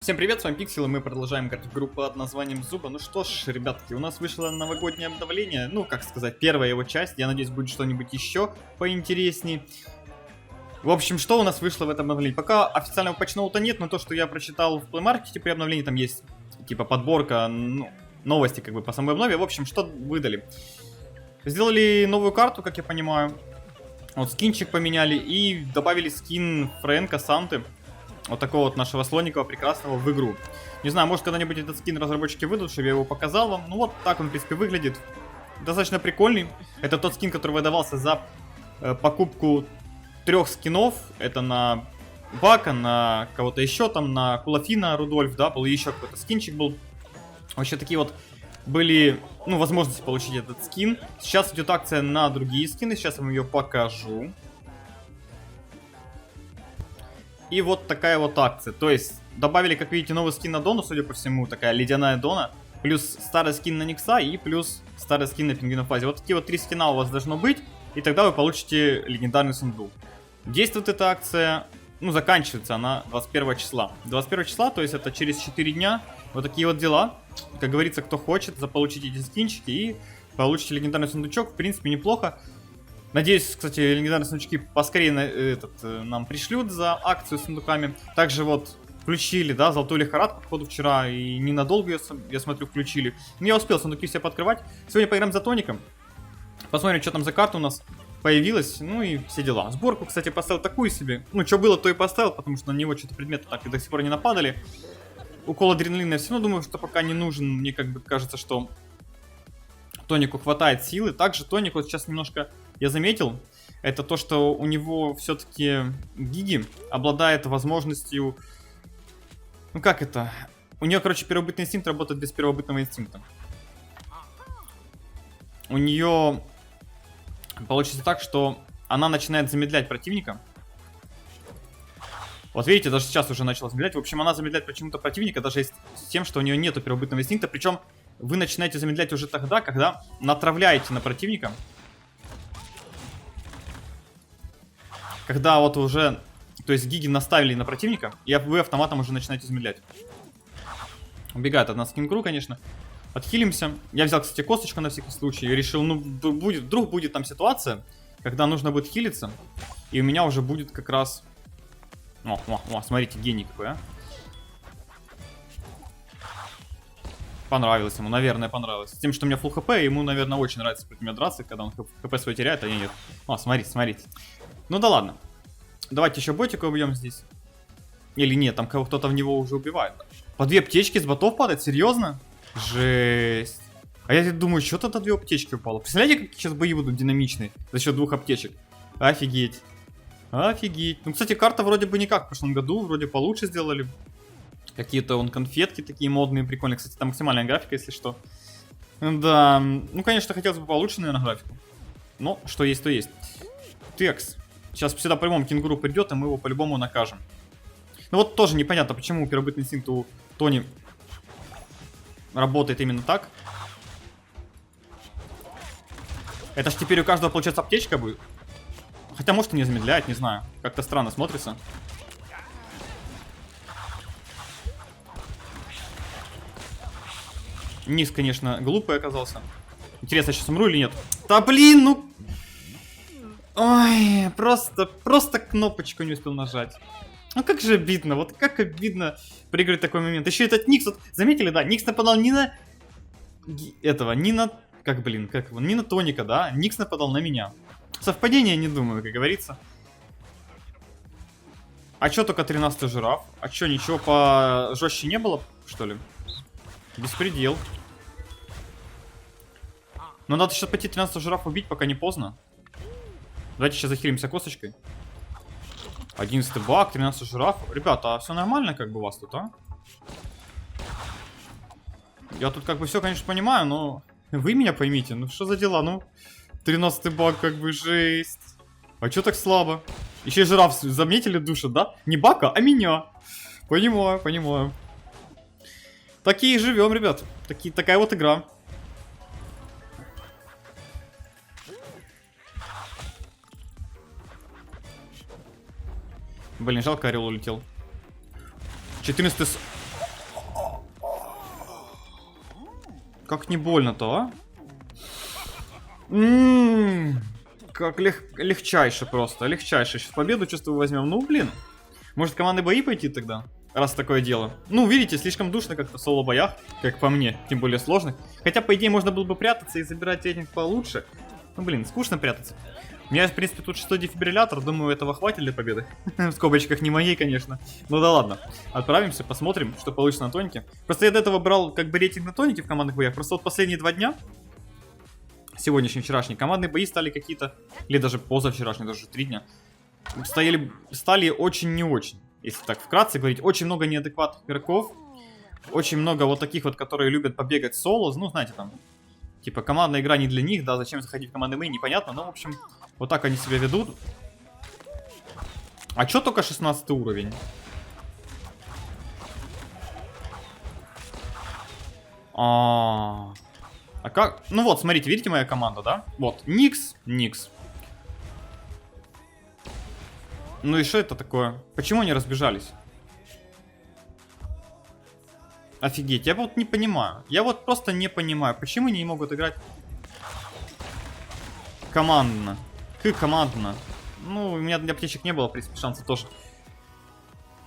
Всем привет, с вами Пиксел, и мы продолжаем играть в игру под названием Зуба. Ну что ж, ребятки, у нас вышло новогоднее обновление, ну, как сказать, первая его часть. Я надеюсь, будет что-нибудь еще поинтересней. В общем, что у нас вышло в этом обновлении? Пока официального патчноута нет, но то, что я прочитал в Play Market при обновлении, там есть, типа, подборка, ну, новости, как бы, по самой обнове. В общем, что выдали? Сделали новую карту, как я понимаю. Вот, скинчик поменяли и добавили скин Фрэнка Санты. Вот такого вот нашего слоненького прекрасного в игру. Не знаю, может когда-нибудь этот скин разработчики выйдут, чтобы я его показал вам. Ну вот так он, в принципе, выглядит. Достаточно прикольный. Это тот скин, который выдавался за покупку 3 скинов. Это на Бака, на кого-то еще там, на Кулафина, Рудольф, да, был еще какой-то скинчик был. Вообще такие вот были, ну, возможности получить этот скин. Сейчас идет акция на другие скины, сейчас я вам ее покажу. И вот такая вот акция. То есть добавили, как видите, новый скин на Дону, судя по всему, такая ледяная Дона. Плюс старый скин на Никса и плюс старый скин на Пингвина Фазе. Вот такие вот 3 скина у вас должно быть. И тогда вы получите легендарный сундук. Действует эта акция, ну, заканчивается она 21 числа. 21 числа, то есть это через 4 дня. Вот такие вот дела. Как говорится, кто хочет, заполучите эти скинчики и получите легендарный сундучок. В принципе, неплохо. Надеюсь, кстати, легендарные сундучки поскорее нам пришлют за акцию с сундуками. Также вот включили, да, золотую лихорадку, походу, вчера, и ненадолго, я смотрю, включили. Но я успел сундуки все пооткрывать. Сегодня поиграем за тоником. Посмотрим, что там за карта у нас появилась, ну и все дела. Сборку, кстати, поставил такую себе. Ну, что было, то и поставил, потому что на него что-то предметы так и до сих пор не нападали. Укол адреналина я все равно думаю, что пока не нужен. Мне как бы кажется, что тонику хватает силы. Также тоник вот сейчас немножко я заметил, это то, что у него все-таки Гиги обладает возможностью... Ну как это? У нее, короче, первобытный инстинкт работает без первобытного инстинкта. У нее получится так, что она начинает замедлять противника. Вот видите, даже сейчас уже начала замедлять. В общем, она замедляет почему-то противника, даже с тем, что у нее нету первобытного инстинкта. Причем вы начинаете замедлять уже тогда, когда натравляете на противника. Когда вот уже, то есть Гиги наставили на противника, и вы автоматом уже начинаете замедлять. Убегает от нас Кингру, конечно. Отхилимся. Я взял, кстати, косточку на всякий случай. И решил, ну, вдруг будет там ситуация, когда нужно будет хилиться. И у меня уже будет как раз... О, смотрите, гений какой, а. Понравилось ему, наверное, понравилось. С тем, что у меня фулл хп, ему, наверное, очень нравится против меня драться, когда он хп свой теряет, а я нет. О, смотрите, смотрите. Ну да ладно. Давайте еще ботика убьем здесь. Или нет, там кто-то в него уже убивает. По 2 аптечки с ботов падает? Серьезно? Жесть. А я думаю, что тогда 2 аптечки упало. Представляете, как сейчас бои будут динамичные за счет 2 аптечек? Офигеть. Офигеть. Ну, кстати, карта вроде бы никак в прошлом году. Вроде получше сделали. Какие-то вон конфетки такие модные, прикольные. Кстати, там максимальная графика, если что. Да. Ну, конечно, хотелось бы получше, наверное, графику. Но что есть, то есть. Текс. Сейчас сюда по-любому Кенгуру придет, и мы его по-любому накажем. Ну вот тоже непонятно, почему первобытный инстинкт у Тони работает именно так. Это ж теперь у каждого получается аптечка будет. Хотя может и не замедляет, не знаю. Как-то странно смотрится. Низ, конечно, глупый оказался. Интересно, сейчас умру или нет? Да блин, ну... Ой, просто кнопочку не успел нажать. Ну как же обидно, вот как обидно проиграть такой момент. Еще этот Никс, вот, заметили, да, Никс нападал не на... Этого, не на... Как, блин, как его? Не на Тоника, да? Никс нападал на меня. Совпадение, не думаю, как говорится. А чё только 13-й жираф? А чё, ничего пожестче не было, что ли? Беспредел. Но надо сейчас пойти 13-й жираф убить, пока не поздно. Давайте сейчас захилимся косточкой. 11-й баг, 13-й жираф. Ребята, а все нормально как бы у вас тут, а? Я тут как бы все, конечно, понимаю, но вы меня поймите. Ну что за дела, ну? 13-й баг, как бы жесть. А чё так слабо? Еще и жираф, заметили, душат, да? Не Бака, а меня. Понимаю, понимаю. Такие живем, ребят. Такая вот игра. Блин, жалко, орел улетел. 14 Как не больно-то, а? Как легчайше просто, легчайше. Сейчас победу, чувствую, возьмем. Ну, блин. Может, командные бои пойти тогда? Раз такое дело. Ну, видите, слишком душно как-то в соло-боях, как по мне, тем более сложных. Хотя, по идее, можно было бы прятаться и забирать рейтинг получше. Ну, блин, скучно прятаться. У меня, в принципе, тут 6-й дефибриллятор, думаю, этого хватит для победы. В скобочках не моей, конечно. Ну да ладно. Отправимся, посмотрим, что получится на тонике. Просто я до этого брал как бы рейтинг на тонике в командных боях. Просто вот последние 2 дня, сегодняшний, вчерашний, командные бои стали какие-то, или даже позавчерашние, даже 3 дня, стали очень не очень. Если так вкратце говорить, очень много неадекватных игроков. Очень много вот таких вот, которые любят побегать соло. Ну, знаете, там, типа, командная игра не для них, да, зачем заходить в командный бои, непонятно. Но, в общем, вот так они себя ведут. А чё только 16 уровень? А как? Ну вот, смотрите, видите моя команда, да? Вот, Никс. Ну и что это такое? Почему они разбежались? Офигеть, я вот не понимаю. Я вот просто не понимаю, почему они не могут играть командно. Командно. Ну, у меня для аптечек не было, в принципе, шанса тоже.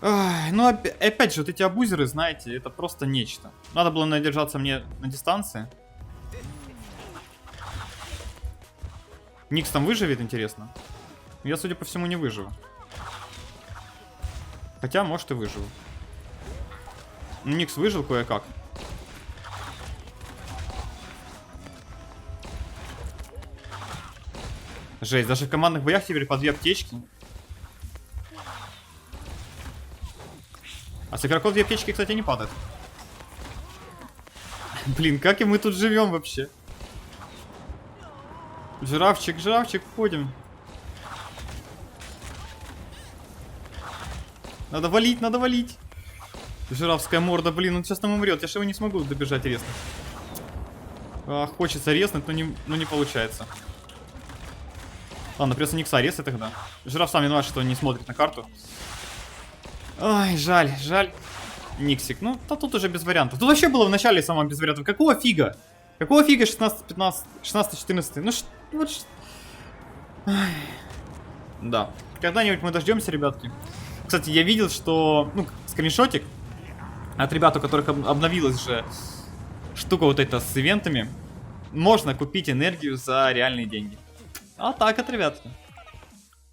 Ай, ну, опять же, вот эти абузеры, знаете, это просто нечто. Надо было надержаться мне на дистанции. Никс там выживет, интересно? Я, судя по всему, не выживу. Хотя, может, и выживу. Никс выжил кое-как. Жесть, даже в командных боях теперь по 2 аптечки. А с игроков 2 аптечки, кстати, не падают. Блин, как и мы тут живем вообще? Жирафчик, входим. Надо валить. Жирафская морда, блин, он сейчас там умрет. Я же его не смогу добежать резнуть. Хочется резнуть, но не получается. Ладно, придется Никса резать тогда. Жираф сам виноват, что не смотрит на карту. Ой, жаль. Никсик, ну, да тут уже без вариантов. Тут вообще было в начале самое без вариантов. Какого фига? 16-15, 16-14? Ну, вот... Да. Когда-нибудь мы дождемся, ребятки. Кстати, я видел, что... Ну, скриншотик от ребят, у которых обновилась же штука вот эта с ивентами. Можно купить энергию за реальные деньги. А так вот, ребятки.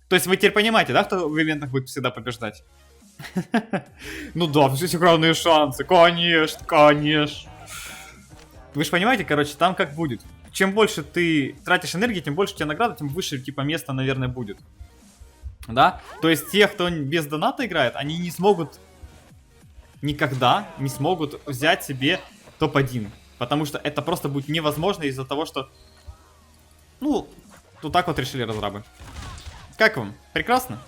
То есть вы теперь понимаете, да, кто в ивентах будет всегда побеждать? Ну да, здесь огромные шансы. Конечно. Вы же понимаете, короче, там как будет. Чем больше ты тратишь энергии, тем больше у тебя награда, тем выше, типа, место, наверное, будет. Да? То есть те, кто без доната играет, они не смогут... Никогда не смогут взять себе топ-1. Потому что это просто будет невозможно из-за того, что... Ну, вот так вот решили разрабы. Как вам? Прекрасно?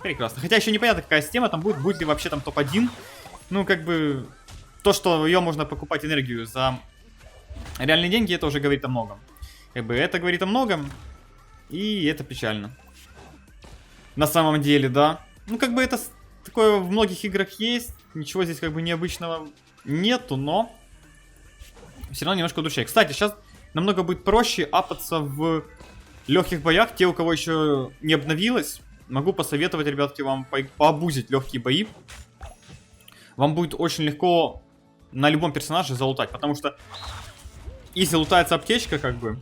Прекрасно. Хотя еще непонятно, какая система там будет. Будет ли вообще там топ-1. Ну, как бы... То, что ее можно покупать энергию за реальные деньги, это уже говорит о многом. Как бы это говорит о многом. И это печально. На самом деле, да. Ну, как бы это такое в многих играх есть. Ничего здесь как бы необычного нету, но... Все равно немножко в душе. Кстати, сейчас намного будет проще апаться в легких боях. Те, у кого еще не обновилось, могу посоветовать, ребятки, вам поабузить легкие бои. Вам будет очень легко на любом персонаже залутать, потому что если лутается аптечка, как бы,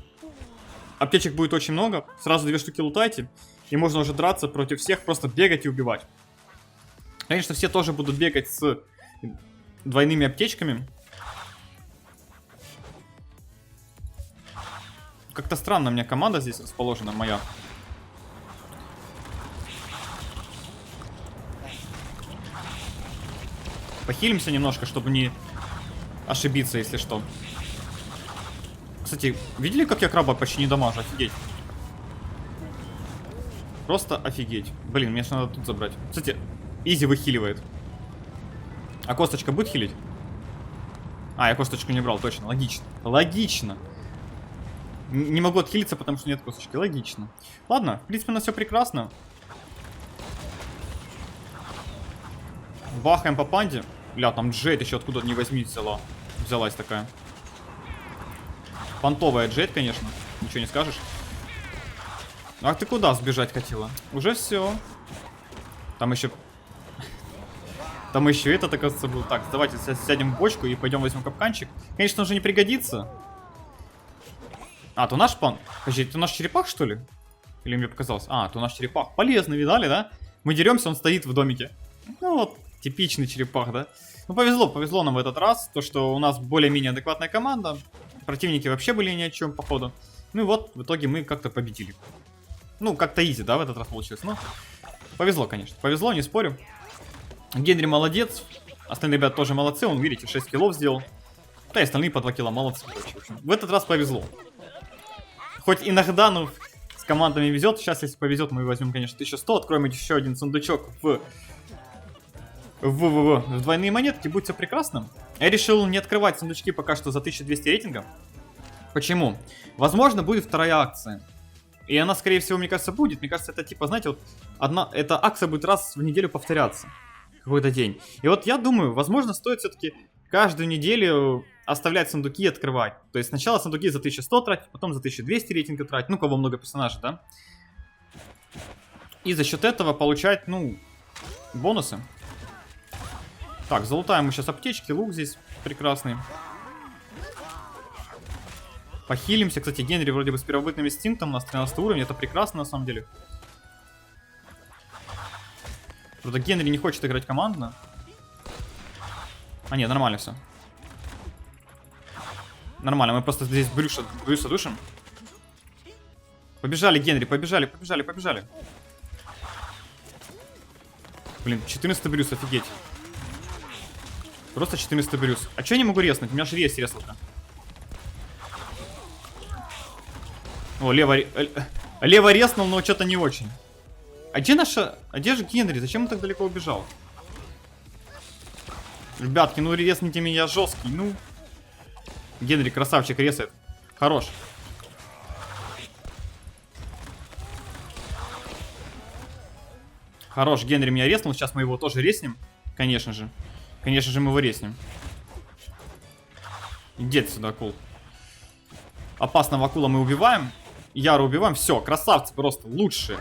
аптечек будет очень много, сразу 2 штуки лутайте, и можно уже драться против всех, просто бегать и убивать. Конечно, все тоже будут бегать с двойными аптечками. Как-то странно у меня команда здесь расположена, моя. Похилимся немножко, чтобы не ошибиться, если что. Кстати, видели, как я краба почти не дамажу? Офигеть. Просто офигеть. Блин, мне же надо тут забрать. Кстати, Изи выхиливает. А косточка будет хилить? А, я косточку не брал, точно. Логично. Не могу отхилиться, потому что нет косточки. Логично. Ладно, в принципе, у нас все прекрасно. Бахаем по панде. Бля, там Джейд еще откуда не возьми взялась такая. Понтовая Джет, конечно. Ничего не скажешь. А ты куда сбежать хотела? Уже все. Там еще... Там еще этот, оказывается, был. Так, давайте сядем в бочку и пойдем возьмем капканчик. Конечно, он же не пригодится. А, то наш пан... Подожди, это наш черепах, что ли? Или мне показалось? А, то наш черепах. Полезно, видали, да? Мы деремся, он стоит в домике. Ну вот, типичный черепах, да? Ну, повезло нам в этот раз. То, что у нас более-менее адекватная команда. Противники вообще были ни о чем, походу. Ну и вот, в итоге мы как-то победили. Ну, как-то изи, да, в этот раз получилось. Ну, повезло, конечно. Повезло, не спорю. Генри молодец. Остальные ребята тоже молодцы. Он, видите, 6 киллов сделал. Да и остальные по 2 килла молодцы. В этот раз повезло. Хоть иногда, ну, с командами везет. Сейчас, если повезет, мы возьмем, конечно, 1100. Откроем еще один сундучок в двойные монетки. Будет все прекрасно. Я решил не открывать сундучки пока что за 1200 рейтинга. Почему? Возможно, будет вторая акция. И она, скорее всего, мне кажется, будет. Мне кажется, это типа, знаете, вот эта акция будет раз в неделю повторяться. Какой-то день. И вот я думаю, возможно, стоит все-таки каждую неделю оставлять сундуки и открывать. То есть сначала сундуки за 1100 тратить, потом за 1200 рейтинга тратить. Ну, кого много персонажей, да? И за счет этого получать, ну, бонусы. Так, залутаем мы сейчас аптечки, лук здесь прекрасный. Похилимся. Кстати, Генри вроде бы с первобытным инстинктом, у нас 13 уровень, это прекрасно на самом деле. Правда, Генри не хочет играть командно. А нет, нормально все. Нормально, мы просто здесь Брюса душим. Побежали, Генри, побежали. Блин, 14 Брюс, офигеть. Просто 14 Брюс. А че я не могу резнуть? У меня же есть реслка. О, лево резнул, но что-то не очень. А где наша... А где же Генри? Зачем он так далеко убежал? Ребятки, ну резните меня жесткий, ну. Генри, красавчик, резает. Хорош. Хорош, Генри меня резнул. Сейчас мы его тоже резнем. Конечно же. Конечно же мы его резнем. Иди сюда, акул. Опасного акула мы убиваем. Яру убиваем. Все, красавцы просто. Лучшие.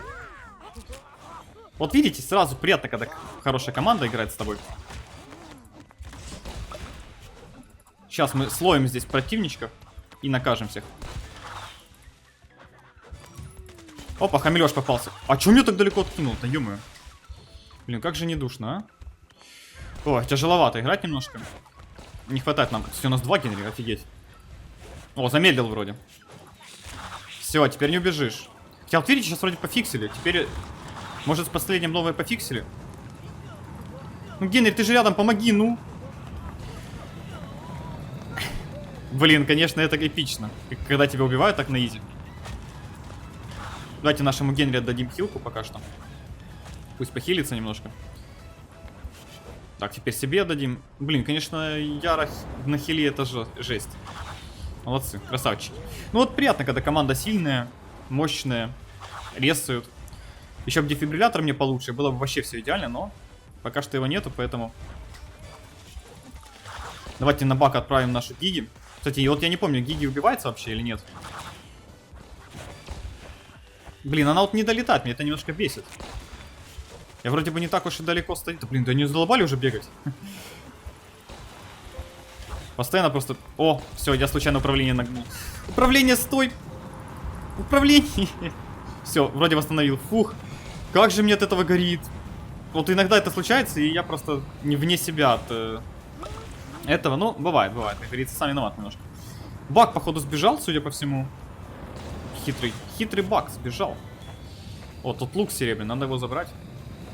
Вот видите, сразу приятно, когда хорошая команда играет с тобой. Сейчас мы словим здесь противничков и накажем всех. Опа, хамелёж попался. А чё меня так далеко откинул-то, ё-моё? Блин, как же не душно, а? О, тяжеловато играть немножко. Не хватает нам. Все, у нас 2 Генри, офигеть. О, замедлил вроде. Все, теперь не убежишь. Хотя вот видите, сейчас вроде пофиксили. Теперь, может, с последним новое пофиксили. Ну, Генри, ты же рядом, помоги, ну. Блин, конечно, это эпично. Когда тебя убивают так на изи. Давайте нашему Генри отдадим хилку пока что. Пусть похилится немножко. Так, теперь себе отдадим. Блин, конечно, Яра на хиле это же жесть. Молодцы, красавчики. Ну вот приятно, когда команда сильная, мощная, резают. Еще бы дефибриллятор мне получше, было бы вообще все идеально, но пока что его нету, поэтому... Давайте на бак отправим нашу Гиги. Кстати, вот я не помню, Гиги убивается вообще или нет. Блин, она вот не долетает, меня это немножко бесит. Я вроде бы не так уж и далеко стою. Да блин, да не задолбали уже бегать. Постоянно просто... О, все, я случайно управление нагнул. Управление, стой! Управление! Все, вроде восстановил. Фух, как же мне от этого горит. Вот иногда это случается, и я просто не вне себя от этого. Ну, бывает, как говорится, сам виноват немножко. Бак, походу, сбежал, судя по всему. Хитрый Бак сбежал. О, тут лук серебряный, надо его забрать.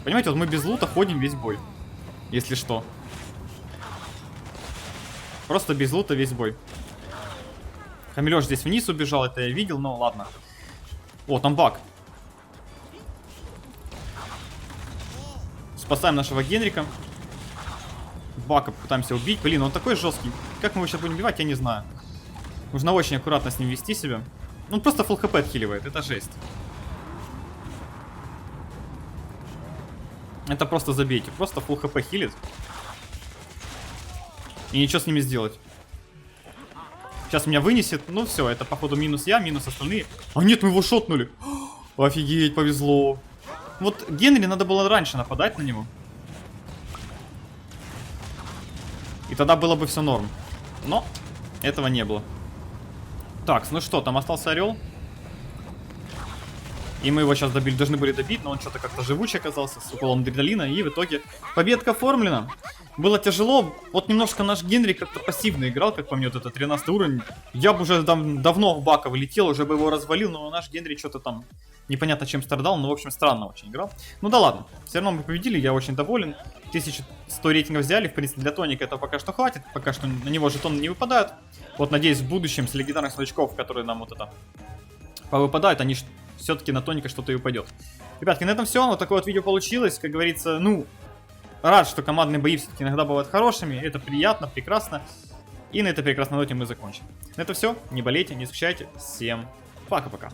Понимаете, вот мы без лута ходим весь бой. Если что. Просто без лута весь бой. Хамелёж здесь вниз убежал, это я видел, но ладно. О, там Бак. Спасаем нашего Генрика. Бака пытаемся убить. Блин, он такой жесткий. Как мы его сейчас будем убивать, я не знаю. Нужно очень аккуратно с ним вести себя. Он просто фулл хп отхиливает, это жесть. Это просто забейте. Просто фулл хп хилит. И ничего с ними сделать. Сейчас меня вынесет. Ну все, это походу минус я, минус остальные. А нет, мы его шотнули. Офигеть, повезло. Вот Генри надо было раньше нападать на него. И тогда было бы все норм. Но этого не было. Так, ну что, там остался орел. И мы его сейчас должны были добить, но он что-то как-то живучий оказался с уколом адреналина. И в итоге победка оформлена. Было тяжело. Вот немножко наш Генри как-то пассивно играл, как по мне, вот это 13 уровень. Я бы уже давно в бака вылетел, уже бы его развалил, но наш Генри что-то там непонятно чем страдал. Но, в общем, странно очень играл. Ну да ладно, все равно мы победили, я очень доволен. 1100 рейтингов взяли, в принципе, для Тоника это пока что хватит. Пока что на него жетоны не выпадают. Вот, надеюсь, в будущем с легендарных новичков, которые нам вот это повыпадают, они все-таки на Тоника что-то и упадет. Ребятки, на этом все. Вот такое вот видео получилось. Как говорится, ну, рад, что командные бои все-таки иногда бывают хорошими. Это приятно, прекрасно. И на этой прекрасной ноте мы закончим. На это все. Не болейте, не скучайте. Всем пока-пока.